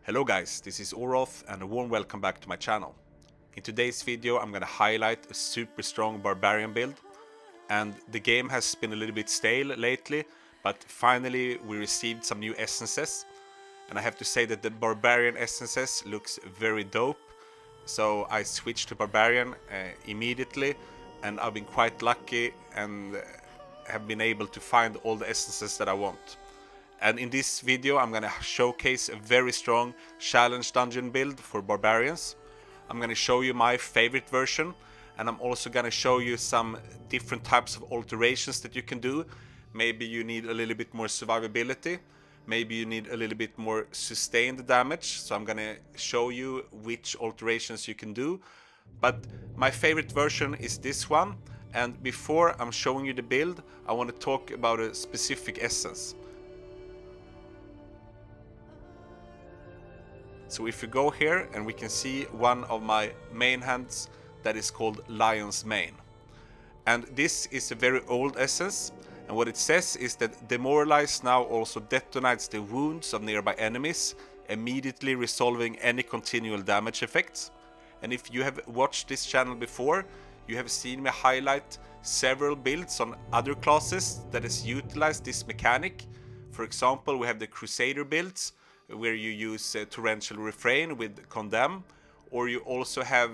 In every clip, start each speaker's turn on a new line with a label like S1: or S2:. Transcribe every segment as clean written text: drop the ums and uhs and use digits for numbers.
S1: Hello guys, this is Oroth and a warm welcome back to my channel. In today's video I'm gonna highlight a super strong Barbarian build, and the game has been a little bit stale lately, but finally we received some new essences, and I have to say that the Barbarian essences looks very dope, so I switched to Barbarian immediately, and I've been quite lucky and have been able to find all the essences that I want. And in this video I'm gonna showcase a very strong challenge dungeon build for Barbarians. I'm gonna show you my favorite version, and I'm also gonna show you some different types of alterations that you can do. Maybe you need a little bit more survivability, maybe you need a little bit more sustained damage, so I'm gonna show you which alterations you can do. But my favorite version is this one, and before I'm showing you the build, I want to talk about a specific essence. So if you go here, and we can see one of my main hands that is called Lion's Mane. And this is a very old essence, and what it says is that Demoralize now also detonates the wounds of nearby enemies, immediately resolving any continual damage effects. And if you have watched this channel before, you have seen me highlight several builds on other classes that has utilized this mechanic. For example, we have the Crusader builds, where you use Torrential Refrain with Condemn, or you also have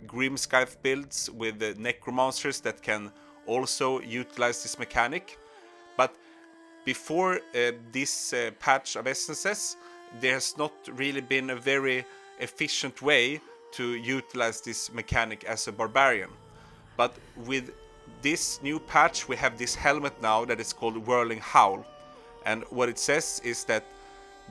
S1: Grimscythe builds with Necromancers that can also utilize this mechanic. But before this patch of essences, there has not really been a very efficient way to utilize this mechanic as a Barbarian. But with this new patch we have this helmet now that is called Whirling Howl, and what it says is that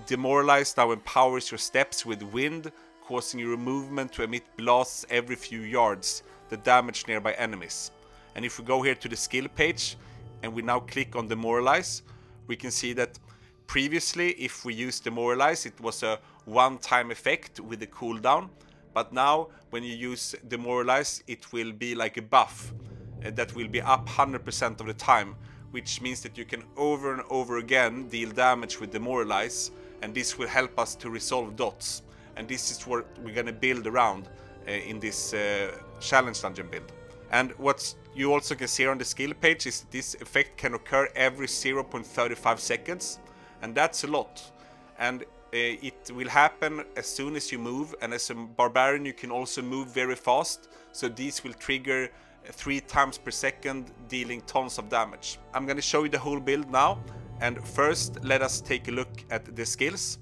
S1: Demoralize now empowers your steps with wind, causing your movement to emit blasts every few yards that damage nearby enemies. And if we go here to the skill page and we now click on Demoralize, we can see that previously if we used Demoralize it was a one-time effect with a cooldown, but now when you use Demoralize it will be like a buff that will be up 100% of the time, which means that you can over and over again deal damage with Demoralize, and this will help us to resolve dots. And this is what we're gonna build around in this challenge dungeon build. And what you also can see on the skill page is that this effect can occur every 0.35 seconds, and that's a lot. And it will happen as soon as you move, and as a Barbarian you can also move very fast, so these will trigger 3 times per second, dealing tons of damage. I'm gonna show you the whole build now, and first let us take a look at the skills.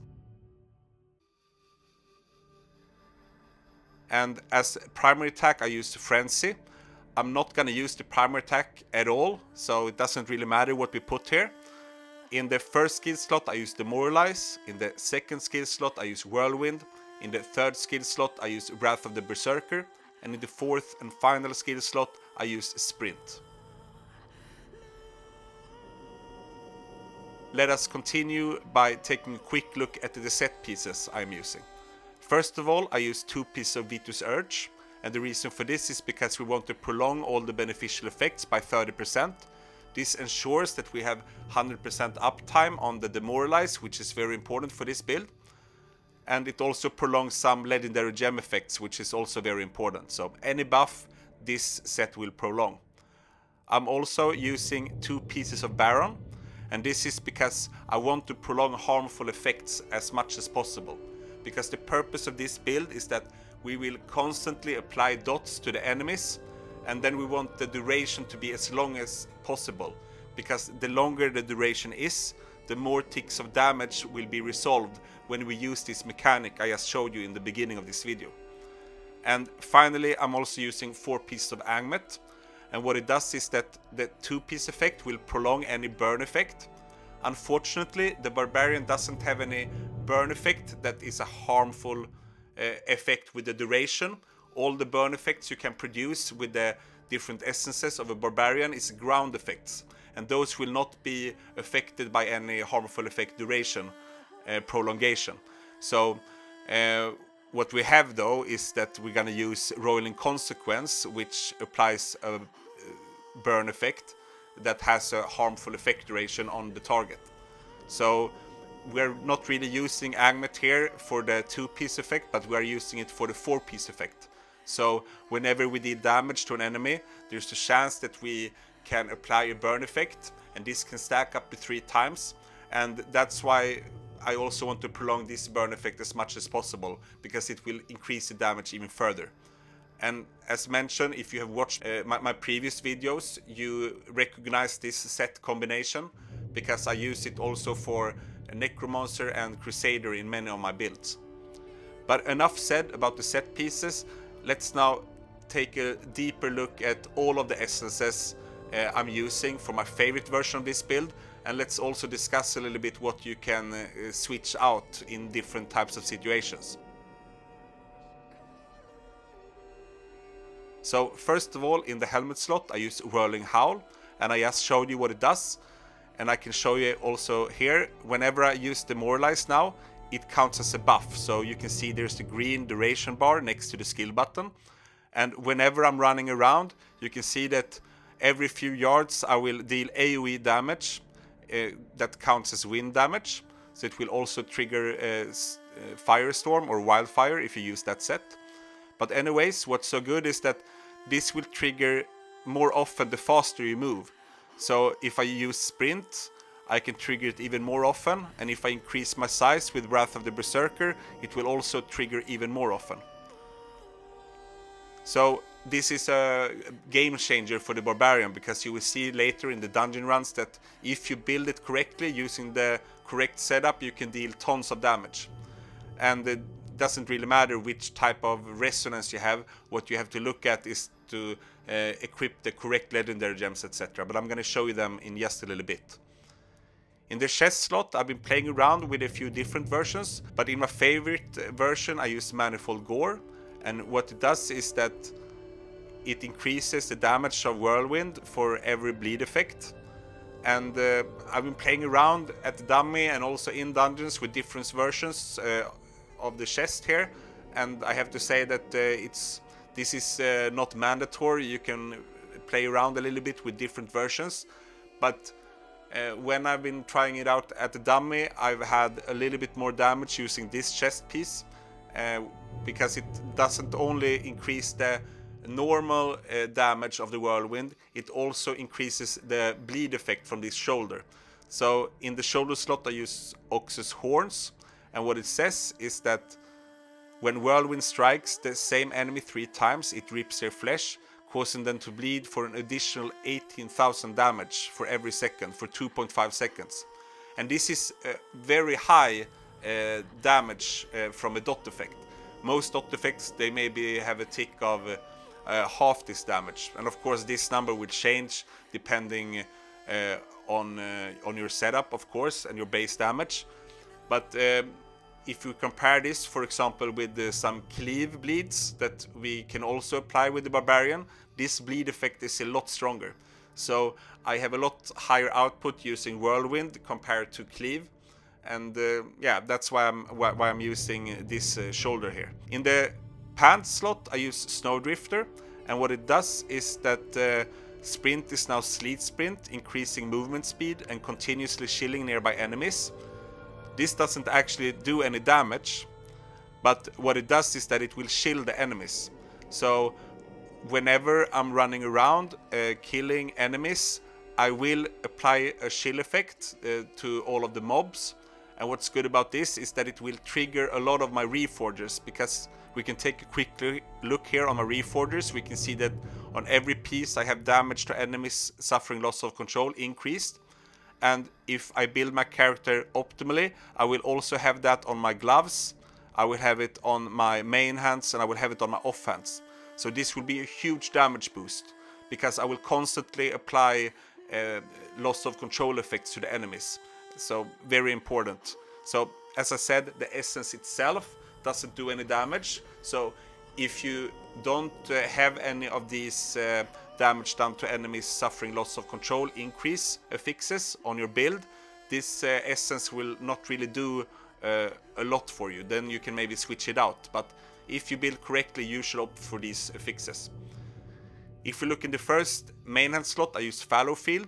S1: And as primary attack I use Frenzy. I'm not gonna use the primary attack at all, so it doesn't really matter what we put here. In the first skill slot I use Demoralize, in the second skill slot I use Whirlwind, in the third skill slot I use Wrath of the Berserker, and in the fourth and final skill slot I use Sprint. Let us continue by taking a quick look at the set pieces I'm using. First of all, I use 2 pieces of Vitus Urge, and the reason for this is because we want to prolong all the beneficial effects by 30%. This ensures that we have 100% uptime on the Demoralize, which is very important for this build. And it also prolongs some legendary gem effects, which is also very important. So any buff this set will prolong. I'm also using 2 pieces of Baron, and this is because I want to prolong harmful effects as much as possible. Because the purpose of this build is that we will constantly apply dots to the enemies, and then we want the duration to be as long as possible. Because the longer the duration is, the more ticks of damage will be resolved when we use this mechanic I just showed you in the beginning of this video. And finally I'm also using 4 pieces of Angmet, and what it does is that the 2-piece effect will prolong any burn effect. Unfortunately the Barbarian doesn't have any burn effect that is a harmful effect with the duration. All the burn effects you can produce with the different essences of a Barbarian is ground effects, and those will not be affected by any harmful effect duration prolongation. So what we have though is that we're gonna use Roiling Consequence, which applies a burn effect that has a harmful effect duration on the target. So we're not really using Agmet here for the 2-piece effect, but we are using it for the 4-piece effect. So whenever we deal damage to an enemy, there's a chance that we can apply a burn effect, and this can stack up to 3 times. And that's why I also want to prolong this burn effect as much as possible, because it will increase the damage even further. And as mentioned, if you have watched my previous videos, you recognize this set combination, because I use it also for a Necromancer and Crusader in many of my builds. But enough said about the set pieces. Let's now take a deeper look at all of the essences I'm using for my favorite version of this build, and let's also discuss a little bit what you can switch out in different types of situations. So first of all, in the helmet slot I use Whirling Howl, and I just showed you what it does. And I can show you also here, whenever I use Demoralize now, it counts as a buff. So you can see there's the green duration bar next to the skill button. And whenever I'm running around, you can see that every few yards I will deal AoE damage that counts as wind damage. So it will also trigger Firestorm or Wildfire if you use that set. But anyways, what's so good is that this will trigger more often the faster you move. So if I use Sprint, I can trigger it even more often, and if I increase my size with Wrath of the Berserker, it will also trigger even more often. So this is a game changer for the Barbarian, because you will see later in the dungeon runs that if you build it correctly, using the correct setup, you can deal tons of damage. And it doesn't really matter which type of resonance you have. What you have to look at is to equip the correct legendary gems, etc. But I'm going to show you them in just a little bit. In the chest slot, I've been playing around with a few different versions, but in my favorite version I use Manifold Gore, and what it does is that it increases the damage of Whirlwind for every bleed effect. And I've been playing around at the dummy and also in dungeons with different versions of the chest here, and I have to say that this is not mandatory. You can play around a little bit with different versions, but when I've been trying it out at the dummy, I've had a little bit more damage using this chest piece, because it doesn't only increase the normal damage of the Whirlwind, it also increases the bleed effect from this shoulder. So in the shoulder slot I use Oxus Horns, and what it says is that when Whirlwind strikes the same enemy 3 times, it rips their flesh, causing them to bleed for an additional 18,000 damage for every second for 2.5 seconds. And this is very high damage from a dot effect. Most dot effects, they maybe have a tick of half this damage. And of course this number will change depending on your setup, of course, and your base damage. But if you compare this, for example, with some cleave bleeds that we can also apply with the Barbarian, this bleed effect is a lot stronger. So I have a lot higher output using Whirlwind compared to cleave, and yeah, that's why I'm using this shoulder here. In the pants slot I use Snowdrifter, and what it does is that Sprint is now Sleet Sprint, increasing movement speed and continuously shielding nearby enemies. This doesn't actually do any damage, but what it does is that it will shield the enemies. So whenever I'm running around killing enemies, I will apply a shield effect to all of the mobs. And what's good about this is that it will trigger a lot of my Reforgers, because we can take a quick look here on my Reforgers. We can see that on every piece I have damage to enemies suffering loss of control increased. And if I build my character optimally, I will also have that on my gloves, I will have it on my main hands, and I will have it on my off hands. So this will be a huge damage boost, because I will constantly apply loss of control effects to the enemies. So very important. So as I said, the essence itself doesn't do any damage. So if you don't have any of these damage done to enemies suffering loss of control increase affixes on your build, this essence will not really do a lot for you. Then you can maybe switch it out, but if you build correctly, you should opt for these affixes. If we look in the first main hand slot, I use Fallow Field,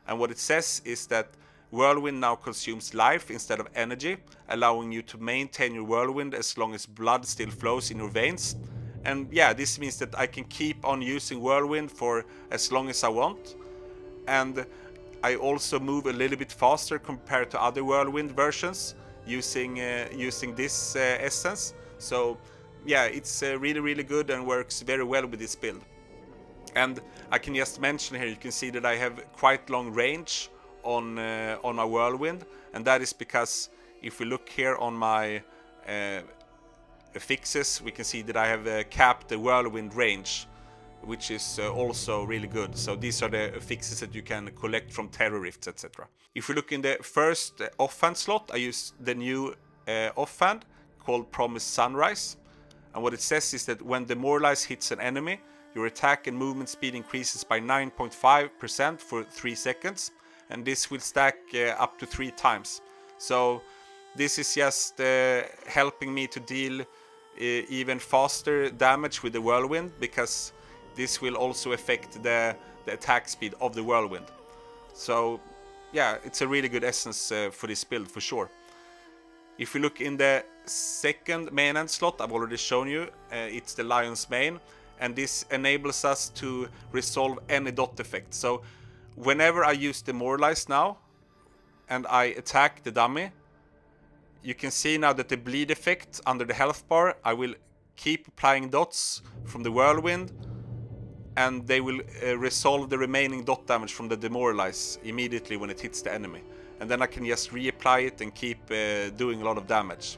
S1: and what it says is that Whirlwind now consumes life instead of energy, allowing you to maintain your whirlwind as long as blood still flows in your veins. And yeah, this means that I can keep on using whirlwind for as long as I want. And I also move a little bit faster compared to other whirlwind versions using this essence. So yeah, it's really good and works very well with this build. And I can just mention here, you can see that I have quite long range on my whirlwind, and that is because if we look here on my affixes, we can see that I have capped the whirlwind range, which is also really good. So these are the affixes that you can collect from terror rifts, etc. If we look in the first offhand slot, I use the new offhand called Promised Sunrise, and what it says is that when Demoralize hits an enemy, your attack and movement speed increases by 9.5% for 3 seconds, and this will stack up to 3 times. So this is just helping me to deal even faster damage with the whirlwind, because this will also affect the attack speed of the whirlwind. So yeah, it's a really good essence for this build for sure. If we look in the second main hand slot, I've already shown you, it's the Lion's Mane, and this enables us to resolve any dot effect. So whenever I use Demoralize now and I attack the dummy, you can see now that the bleed effect under the health bar, I will keep applying dots from the whirlwind, and they will resolve the remaining dot damage from the Demoralize immediately when it hits the enemy. And then I can just reapply it and keep doing a lot of damage.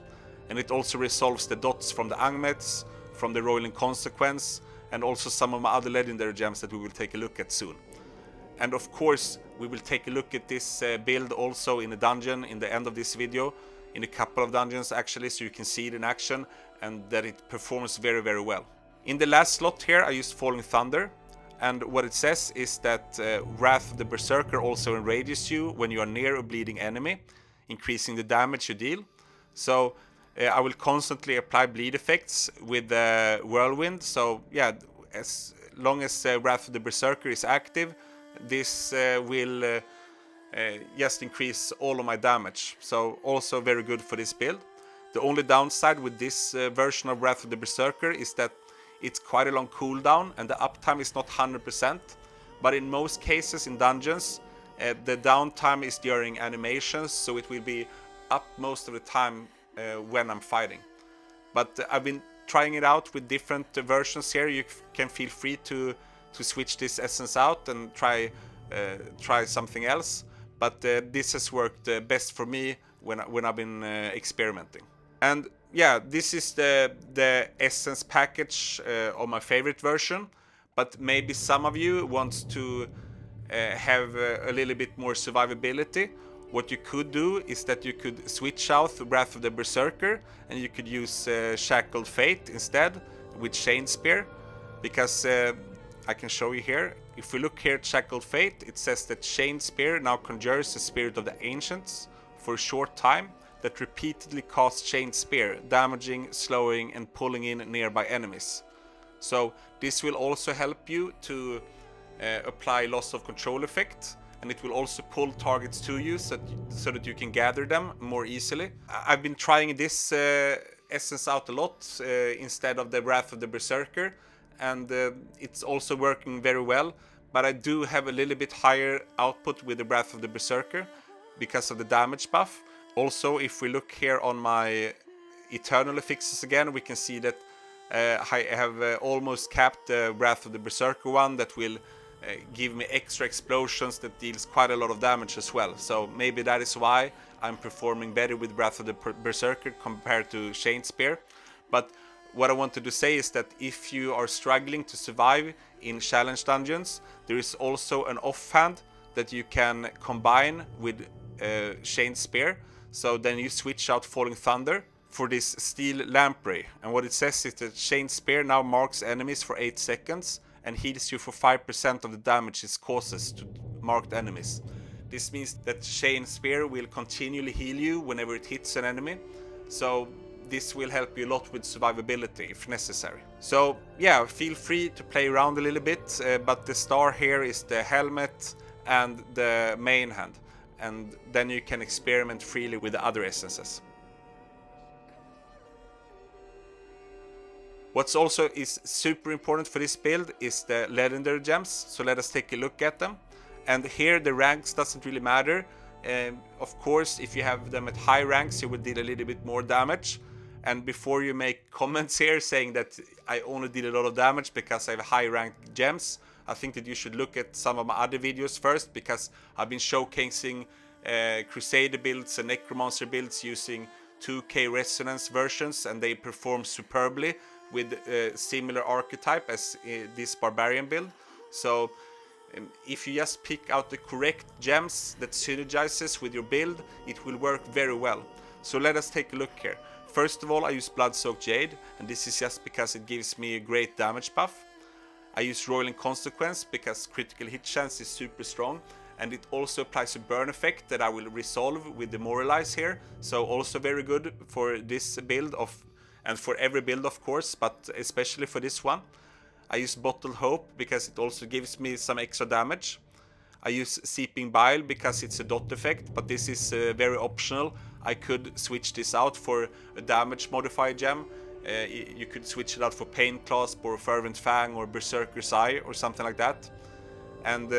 S1: And it also resolves the dots from the Angmets, from the Roiling Consequence, and also some of my other legendary gems that we will take a look at soon. And of course, we will take a look at this build also in a dungeon in the end of this video, in a couple of dungeons actually, so you can see it in action and that it performs very well. In the last slot here, I used Falling Thunder, and what it says is that Wrath of the Berserker also enrages you when you are near a bleeding enemy, increasing the damage you deal. So I will constantly apply bleed effects with the Whirlwind. So yeah, as long as Wrath of the Berserker is active, this will just increase all of my damage. So also very good for this build. The only downside with this version of Wrath of the Berserker is that it's quite a long cooldown and the uptime is not 100%. But in most cases in dungeons, the downtime is during animations, so it will be up most of the time when I'm fighting. But I've been trying it out with different versions here. You can feel free to switch this essence out and try something else. But this has worked best for me when I've been experimenting. And yeah, this is the essence package of my favorite version. But maybe some of you want to have a little bit more survivability. What you could do is that you could switch out Wrath of the Berserker and you could use Shackled Fate instead with Chain Spear, because I can show you here. If we look here at Shackled Fate, it says that Chain Spear now conjures the spirit of the ancients for a short time that repeatedly casts Chain Spear, damaging, slowing and pulling in nearby enemies. So this will also help you to apply loss of control effect, and it will also pull targets to you so that you can gather them more easily. I've been trying this essence out a lot instead of the Wrath of the Berserker, and it's also working very well. But I do have a little bit higher output with the Wrath of the Berserker because of the damage buff. Also, if we look here on my Eternal affixes again, we can see that I have almost capped the Wrath of the Berserker one that will give me extra explosions that deals quite a lot of damage as well. So maybe that is why I'm performing better with Wrath of the Berserker compared to Chain Spear. But what I wanted to say is that if you are struggling to survive in challenge dungeons, there is also an offhand that you can combine with Chain Spear. So then you switch out Falling Thunder for this Steel Lamprey. And what it says is that Chain Spear now marks enemies for 8 seconds and heals you for 5% of the damage it causes to marked enemies. This means that Chain Spear will continually heal you whenever it hits an enemy. So this will help you a lot with survivability if necessary. So yeah, feel free to play around a little bit, but the star here is the helmet and the main hand. and then you can experiment freely with the other essences. What's also is super important for this build is the legendary gems, so let us take a look at them. And here the ranks doesn't really matter. Of course, if you have them at high ranks, you will deal a little bit more damage. And before you make comments here saying that I only did a lot of damage because I have high ranked gems, I think that you should look at some of my other videos first, because I've been showcasing Crusader builds and Necromancer builds using 2K resonance versions, and they perform superbly with a similar archetype as this Barbarian build. So if you just pick out the correct gems that synergizes with your build, it will work very well. So let us take a look here. First of all, I use Blood-Soaked Jade, and this is just because it gives me a great damage buff. I use Roiling Consequence because critical hit chance is super strong, and it also applies a burn effect that I will resolve with Demoralize here, so also very good for this build and for every build of course, but especially for this one. I use Bottled Hope because it also gives me some extra damage. I use Seeping Bile because it's a dot effect, but this is very optional. I could switch this out for a damage modifier gem. You could switch it out for Pain Clasp or Fervent Fang or Berserker's Eye or something like that. And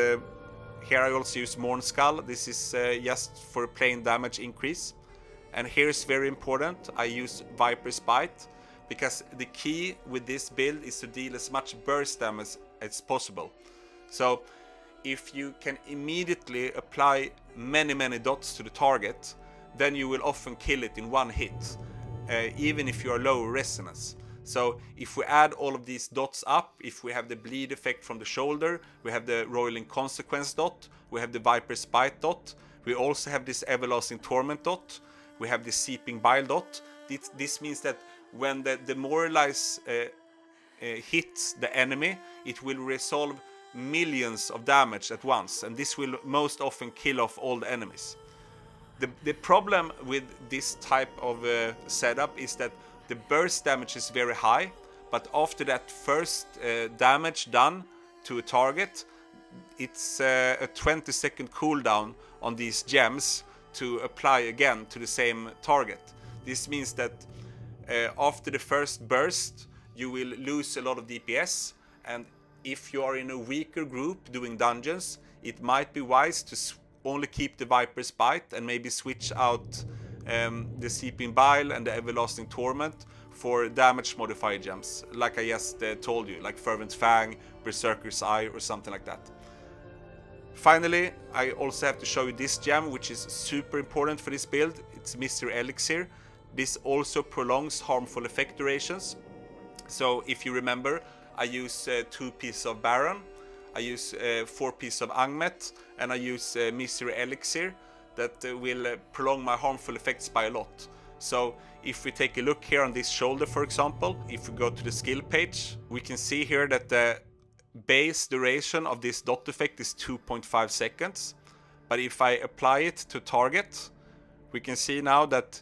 S1: here I also use Morn Skull. This is just for plain damage increase. And here is very important, I use Viper's Bite, because the key with this build is to deal as much burst damage as possible. So if you can immediately apply many dots to the target, then you will often kill it in one hit, even if you are low resonance. So if we add all of these dots up, if we have the bleed effect from the shoulder, we have the Roiling Consequence dot, we have the Viper's Bite dot, we also have this Everlasting Torment dot, we have the Seeping Bile dot. This means that when the Demoralize hits the enemy, it will resolve millions of damage at once, and this will most often kill off all the enemies. The problem with this type of setup is that the burst damage is very high, but after that first damage done to a target, it's a 20-second cooldown on these gems to apply again to the same target. This means that after the first burst, you will lose a lot of DPS, and if you are in a weaker group doing dungeons, it might be wise to only keep the Viper's Bite and maybe switch out the Seeping Bile and the Everlasting Torment for damage modifier gems, like I just told you, like Fervent Fang, Berserker's Eye or something like that. Finally, I also have to show you this gem, which is super important for this build. It's Mystery Elixir. This also prolongs harmful effect durations. So if you remember, I use 2 pieces of Baron, I use 4 pieces of Angmet, and I use Mystery Elixir that will prolong my harmful effects by a lot. So if we take a look here on this shoulder, for example, if we go to the skill page, we can see here that the base duration of this dot effect is 2.5 seconds. But if I apply it to target, we can see now that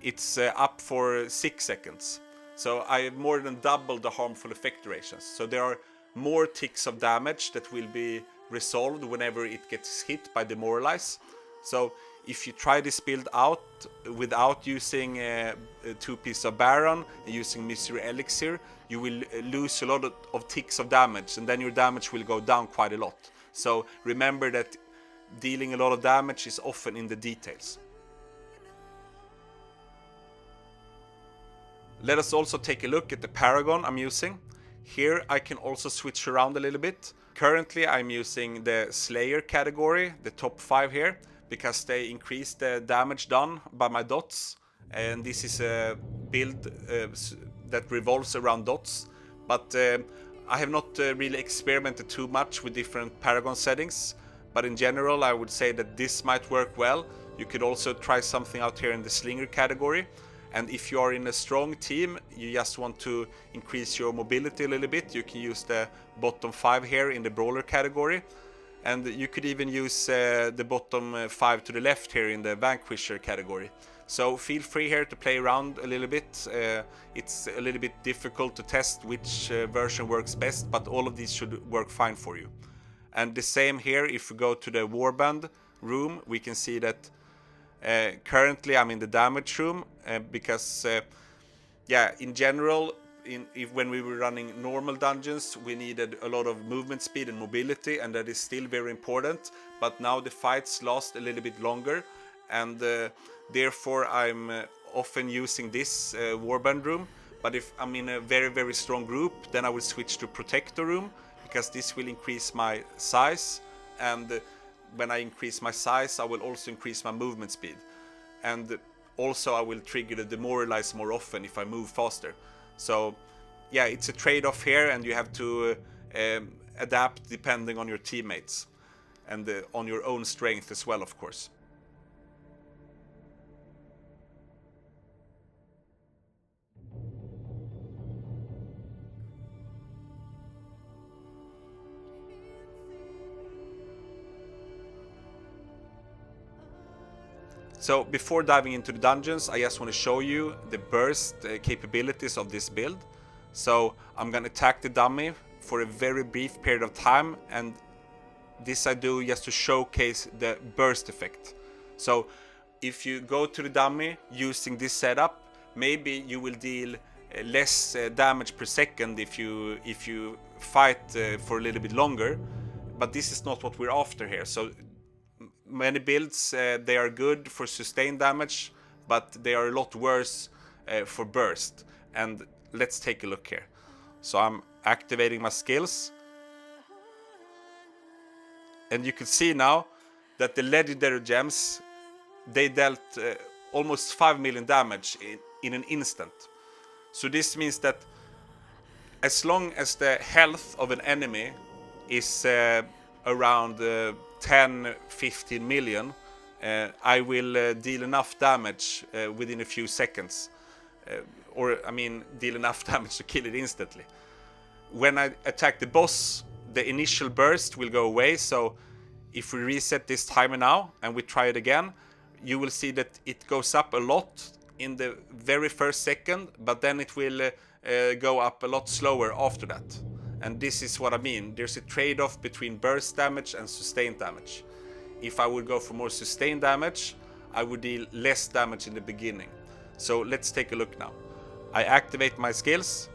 S1: it's up for 6 seconds. So I have more than doubled the harmful effect durations. So there are more ticks of damage that will be resolved whenever it gets hit by Demoralize. So if you try this build out without using 2 pieces of Baron and using Mystery Elixir, you will lose a lot of ticks of damage, and then your damage will go down quite a lot. So remember that dealing a lot of damage is often in the details. Let us also take a look at the Paragon I'm using. Here I can also switch around a little bit. Currently I'm using the Slayer category, the top 5 here, because they increase the damage done by my dots, and this is a build that revolves around dots. But I have not really experimented too much with different Paragon settings, but in general I would say that this might work well. You could also try something out here in the Slinger category, and if you are in a strong team, you just want to increase your mobility a little bit, you can use the bottom 5 here in the Brawler category. And you could even use the bottom 5 to the left here in the Vanquisher category. So feel free here to play around a little bit. It's a little bit difficult to test which version works best, but all of these should work fine for you. And the same here if we go to the Warband. room, we can see that currently I'm in the damage room because in general, when we were running normal dungeons, we needed a lot of movement speed and mobility, and that is still very important. But now the fights last a little bit longer, and therefore I'm often using this warband room. But if I'm in a very, very strong group, then I will switch to protector room, because this will increase my size, and when I increase my size, I will also increase my movement speed. And also I will trigger the demoralize more often if I move faster. So yeah, it's a trade-off here, and you have to adapt depending on your teammates and on your own strength as well, of course. So before diving into the dungeons, I just want to show you the burst capabilities of this build. So I'm gonna attack the dummy for a very brief period of time, and this I do just to showcase the burst effect. So if you go to the dummy using this setup, maybe you will deal less damage per second if you fight for a little bit longer, but this is not what we're after here. So many builds, they are good for sustained damage, but they are a lot worse for burst. And let's take a look here. So I'm activating my skills, and you can see now that the legendary gems, they dealt almost 5 million damage in an instant. So this means that as long as the health of an enemy is around 10-15 million, I will deal enough damage within a few seconds. Deal enough damage to kill it instantly. When I attack the boss, the initial burst will go away. So if we reset this timer now and we try it again, you will see that it goes up a lot in the very first second, but then it will go up a lot slower after that. And this is what I mean. There's a trade-off between burst damage and sustained damage. If I would go for more sustained damage, I would deal less damage in the beginning. So let's take a look now. I activate my skills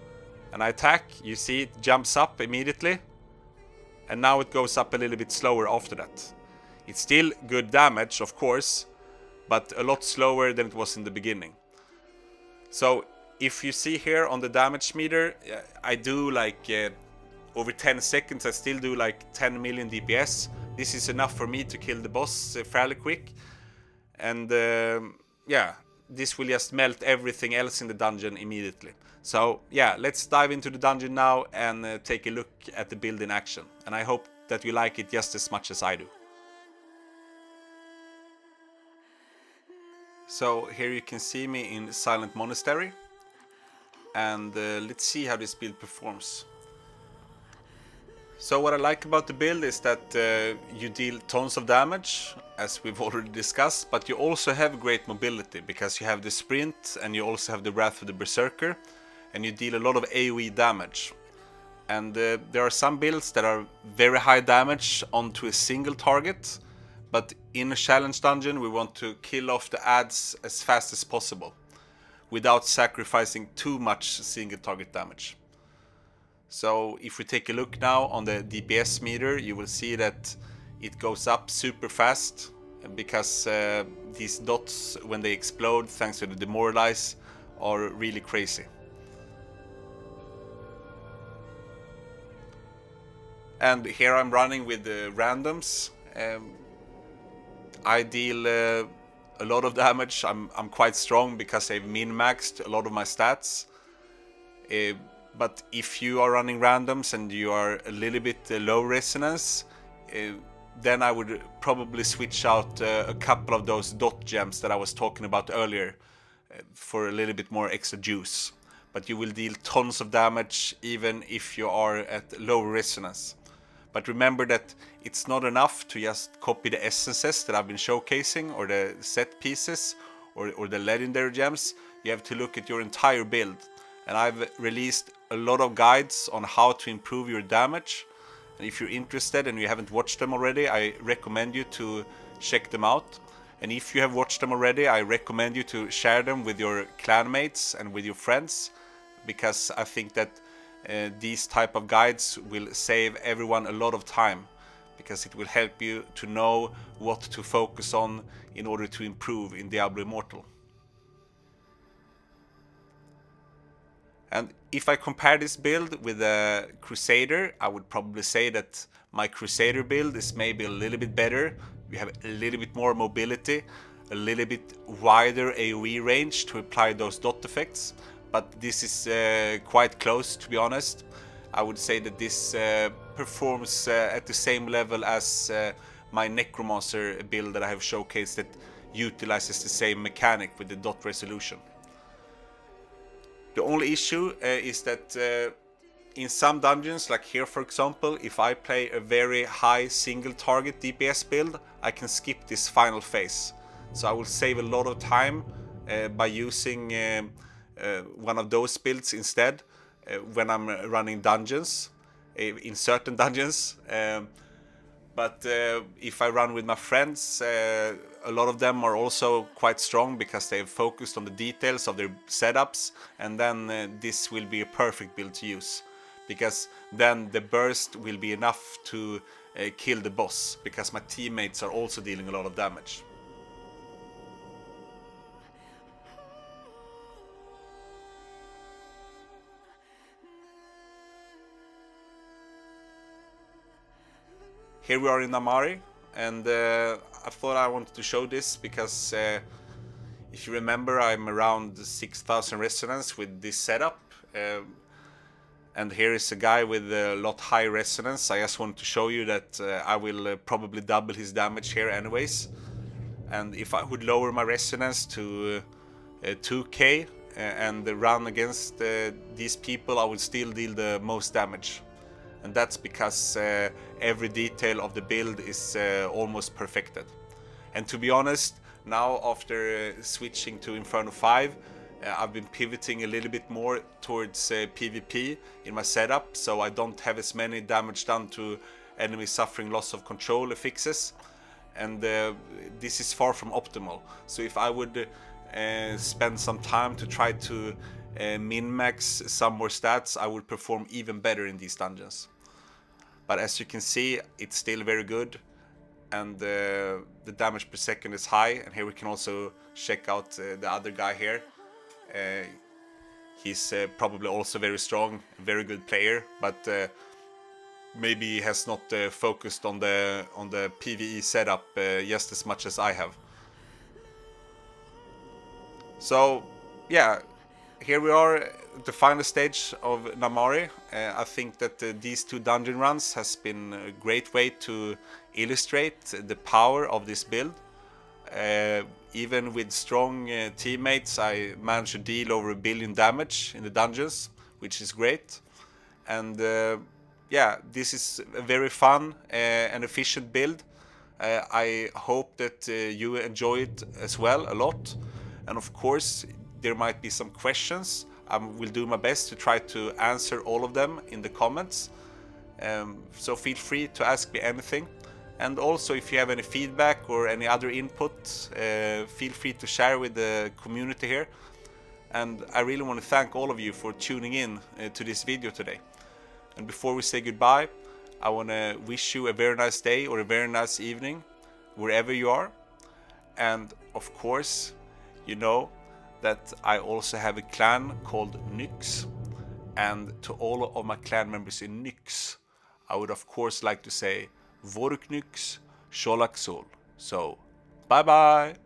S1: and I attack. You see it jumps up immediately. And now it goes up a little bit slower after that. It's still good damage, of course, but a lot slower than it was in the beginning. So if you see here on the damage meter, I do like over 10 seconds, I still do like 10 million DPS. This is enough for me to kill the boss fairly quick. And this will just melt everything else in the dungeon immediately. So yeah, let's dive into the dungeon now and take a look at the build in action. And I hope that you like it just as much as I do. So here you can see me in Silent Monastery. And let's see how this build performs. So what I like about the build is that you deal tons of damage, as we've already discussed, but you also have great mobility, because you have the sprint and you also have the Wrath of the Berserker, and you deal a lot of AoE damage. And there are some builds that are very high damage onto a single target, but in a challenge dungeon we want to kill off the adds as fast as possible, without sacrificing too much single target damage. So if we take a look now on the DPS meter, you will see that it goes up super fast, because these dots, when they explode thanks to the demoralize, are really crazy. And here I'm running with the randoms. I deal a lot of damage. I'm quite strong because I've min-maxed a lot of my stats. But if you are running randoms and you are a little bit low resonance, then I would probably switch out a couple of those dot gems that I was talking about earlier for a little bit more extra juice. But you will deal tons of damage even if you are at low resonance. But remember that it's not enough to just copy the essences that I've been showcasing, or the set pieces, or the legendary gems. You have to look at your entire build. And I've released a lot of guides on how to improve your damage. And if you're interested and you haven't watched them already, I recommend you to check them out. And if you have watched them already, I recommend you to share them with your clanmates and with your friends, because I think that these type of guides will save everyone a lot of time, because it will help you to know what to focus on in order to improve in Diablo Immortal. And if I compare this build with a Crusader, I would probably say that my Crusader build is maybe a little bit better. We have a little bit more mobility, a little bit wider AoE range to apply those dot effects, but this is quite close, to be honest. I would say that this performs at the same level as my Necromancer build that I have showcased, that utilizes the same mechanic with the dot resolution. The only issue is that in some dungeons, like here for example, if I play a very high single target DPS build, I can skip this final phase. So I will save a lot of time by using one of those builds instead when I'm running dungeons, in certain dungeons. But if I run with my friends, a lot of them are also quite strong because they've focused on the details of their setups, and then this will be a perfect build to use, because then the burst will be enough to kill the boss, because my teammates are also dealing a lot of damage. Here we are in Namari, and I thought I wanted to show this because if you remember, I'm around 6,000 resonance with this setup, and here is a guy with a lot high resonance. I just wanted to show you that I will probably double his damage here anyways, and if I would lower my resonance to 2k and run against these people, I would still deal the most damage. And that's because every detail of the build is almost perfected. And to be honest, now after switching to Inferno 5, I've been pivoting a little bit more towards PvP in my setup, so I don't have as many damage done to enemies suffering loss of control affixes, and this is far from optimal. So if I would spend some time to try to min-max some more stats, I would perform even better in these dungeons. But as you can see, it's still very good, and the damage per second is high. And here we can also check out the other guy here. He's probably also very strong, very good player, but maybe he has not focused on the PvE setup just as much as I have. So yeah, here we are at the final stage of Namari. I think that these two dungeon runs has been a great way to illustrate the power of this build. Even with strong teammates, I managed to deal over 1 billion damage in the dungeons, which is great. And yeah, this is a very fun and efficient build. I hope that you enjoy it as well a lot. And of course, there might be some questions. I will do my best to try to answer all of them in the comments. So feel free to ask me anything. And also, if you have any feedback or any other input, feel free to share with the community here. And I really want to thank all of you for tuning in to this video today. And before we say goodbye, I want to wish you a very nice day or a very nice evening, wherever you are. And of course, you know that I also have a clan called Nyx. And to all of my clan members in Nyx, I would of course like to say Vork Nyx, Sholak Sol. So, bye bye!